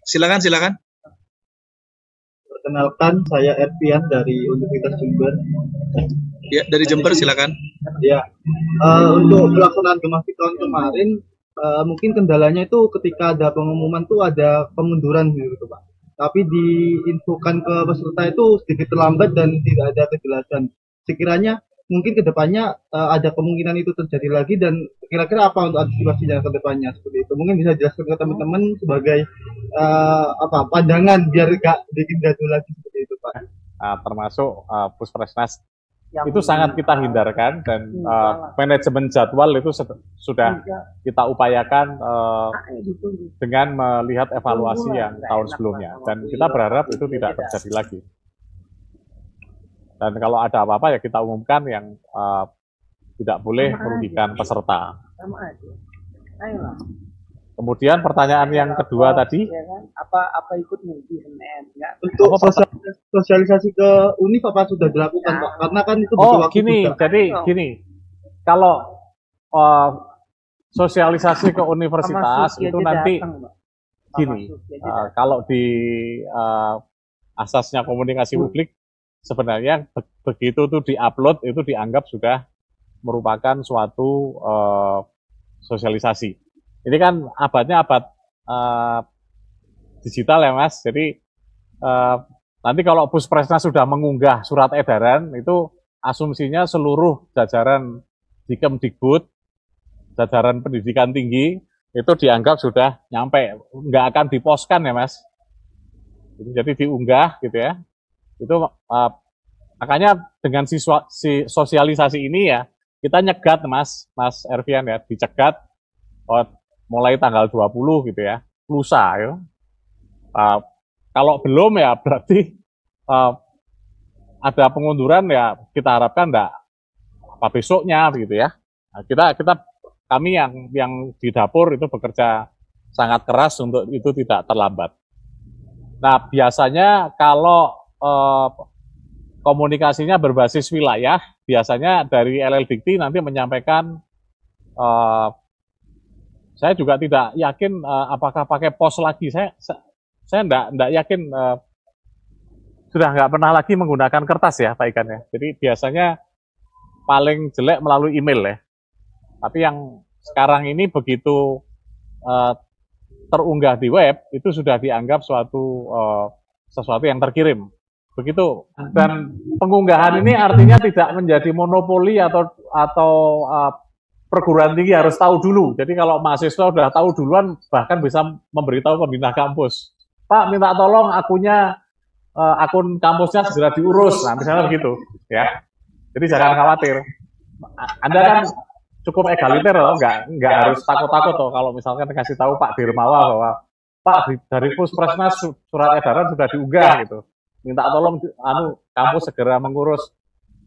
Silakan, silakan. Perkenalkan, saya Ervian dari Universitas Jember. Ya, dari Jember, silakan. Ya, untuk pelaksanaan Gemah tahun kemarin, mungkin kendalanya itu ketika ada pengumuman tuh ada pemunduran gitu, Pak. Tapi diinfokan ke peserta itu sedikit terlambat dan tidak ada kejelasan. Sekiranya mungkin kedepannya ada kemungkinan itu terjadi lagi dan kira-kira apa untuk antisipasinya ke depannya seperti itu. Mungkin bisa jelaskan ke teman-teman sebagai apa pandangan biar gak bikin gaduh lagi seperti itu, Pak. Termasuk Puspresnas itu sangat kita hindarkan dan manajemen jadwal itu sudah kita upayakan dengan melihat evaluasi yang tahun sebelumnya dan kita berharap itu tidak terjadi lagi. Dan kalau ada apa-apa ya kita umumkan yang tidak boleh merugikan peserta. Kemudian pertanyaan yang kedua tadi, apa ikut multi Senin? Untuk sosialisasi ke UNIF apa sudah dilakukan, Pak? Karena kan itu butuh waktu juga. Jadi gini, kalau sosialisasi ke universitas itu nanti gini, kalau di asasnya komunikasi publik sebenarnya begitu tuh diupload itu dianggap sudah merupakan suatu sosialisasi. Ini kan abadnya abad digital ya Mas, jadi nanti kalau Puspresnas sudah mengunggah surat edaran itu asumsinya seluruh jajaran di Kemdikbud, jajaran pendidikan tinggi itu dianggap sudah nyampe, nggak akan diposkan ya Mas. Jadi diunggah gitu ya. Itu makanya dengan sosialisasi ini ya kita nyegat Mas Ervian ya, dicegat mulai tanggal 20 gitu ya, lusa ya. Kalau belum ya berarti ada pengunduran ya kita harapkan enggak apa besoknya gitu ya. Nah, kami yang di dapur itu bekerja sangat keras untuk itu tidak terlambat. Nah, biasanya kalau komunikasinya berbasis wilayah, biasanya dari LLDikti nanti menyampaikan saya juga tidak yakin apakah pakai pos lagi. Saya enggak yakin sudah nggak pernah lagi menggunakan kertas ya Pak Ikan ya. Jadi biasanya paling jelek melalui email ya. Tapi yang sekarang ini begitu terunggah di web itu sudah dianggap sesuatu yang terkirim. Begitu. Dan pengunggahan ini artinya tidak menjadi monopoli atau perguruan tinggi harus tahu dulu. Jadi kalau mahasiswa sudah tahu duluan, bahkan bisa memberitahu pembina kampus. Pak, minta tolong akun kampusnya segera diurus. Nah, misalnya begitu. Ya. Jadi jangan khawatir. Anda kan cukup egaliter loh, nggak harus takut-takut loh kalau misalkan kasih tahu Pak Dirmawa bahwa Pak dari Puspresnas surat edaran sudah diunggah gitu. Minta tolong kampus segera mengurus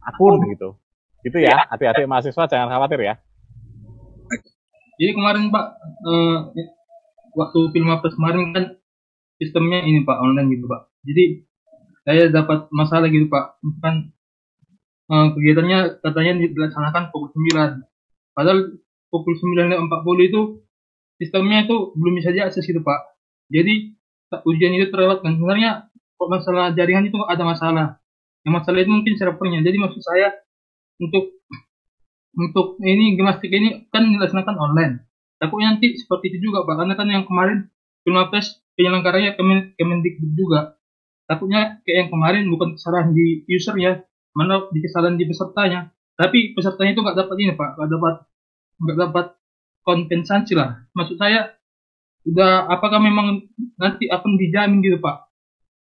akun gitu. Gitu ya, adik-adik mahasiswa jangan khawatir ya. Jadi kemarin Pak, waktu Pilmapres kemarin kan sistemnya ini Pak, online gitu Pak. Jadi saya dapat masalah gitu Pak, kan kegiatannya katanya dilaksanakan pukul 9. Padahal pukul 9.40 itu sistemnya itu belum bisa diakses gitu Pak. Jadi ujian itu terlewatkan. Sebenarnya masalah jaringan itu ada masalah. Yang masalah itu mungkin servernya. Jadi maksud saya untuk ini gimnastik ini kan dilaksanakan online. Takutnya nanti seperti itu juga Pak, karena kan yang kemarin Pilmapres penyelenggaranya Kemendikbud juga. Takutnya kayak yang kemarin bukan kesalahan di user ya, mana di kesalahan di pesertanya. Tapi pesertanya itu nggak dapat ini Pak, nggak dapat kompensasi lah. Maksud saya udah apakah memang nanti akan dijamin gitu Pak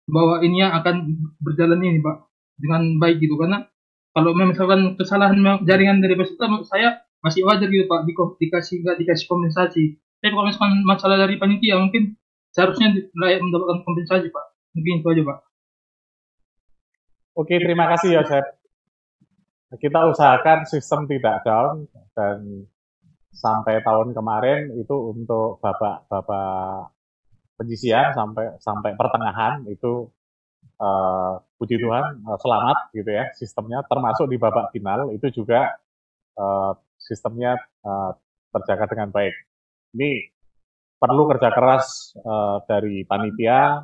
bahwa ini akan berjalan ini Pak dengan baik gitu, karena kalau misalkan kesalahan jaringan dari peserta, saya masih wajar gitu Pak, nggak dikasih kompensasi. Tapi kalau misalkan masalah dari panitia, mungkin seharusnya layak mendapatkan kompensasi Pak. Mungkin itu aja Pak. Oke, terima kasih Yosef. Kita usahakan sistem tidak down dan sampai tahun kemarin itu untuk babak penyisian sampai pertengahan itu puji Tuhan selamat gitu ya sistemnya, termasuk di babak final itu juga sistemnya terjaga dengan baik. Ini perlu kerja keras dari panitia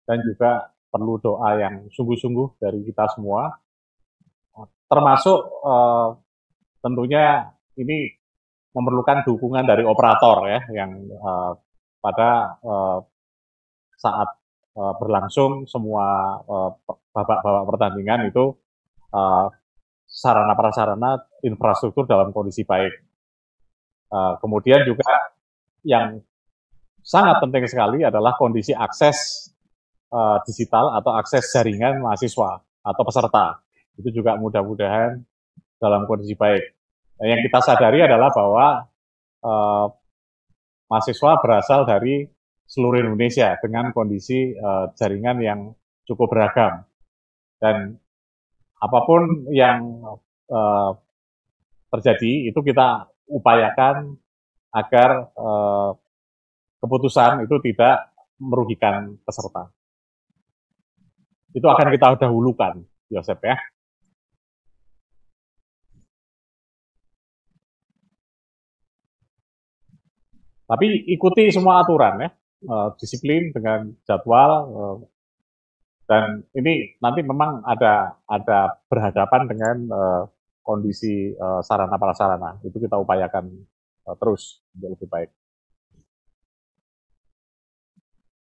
dan juga perlu doa yang sungguh-sungguh dari kita semua, termasuk tentunya ini memerlukan dukungan dari operator ya, yang pada saat berlangsung semua babak-babak pertandingan itu sarana prasarana infrastruktur dalam kondisi baik. Kemudian juga yang sangat penting sekali adalah kondisi akses digital atau akses jaringan mahasiswa atau peserta. Itu juga mudah-mudahan dalam kondisi baik. Nah, yang kita sadari adalah bahwa mahasiswa berasal dari seluruh Indonesia dengan kondisi jaringan yang cukup beragam. Dan apapun yang terjadi itu kita upayakan agar keputusan itu tidak merugikan peserta. Itu akan kita dahulukan, Yosep ya. Tapi ikuti semua aturan ya, disiplin dengan jadwal, dan ini nanti memang ada berhadapan dengan kondisi sarana prasarana. Itu kita upayakan terus untuk lebih baik.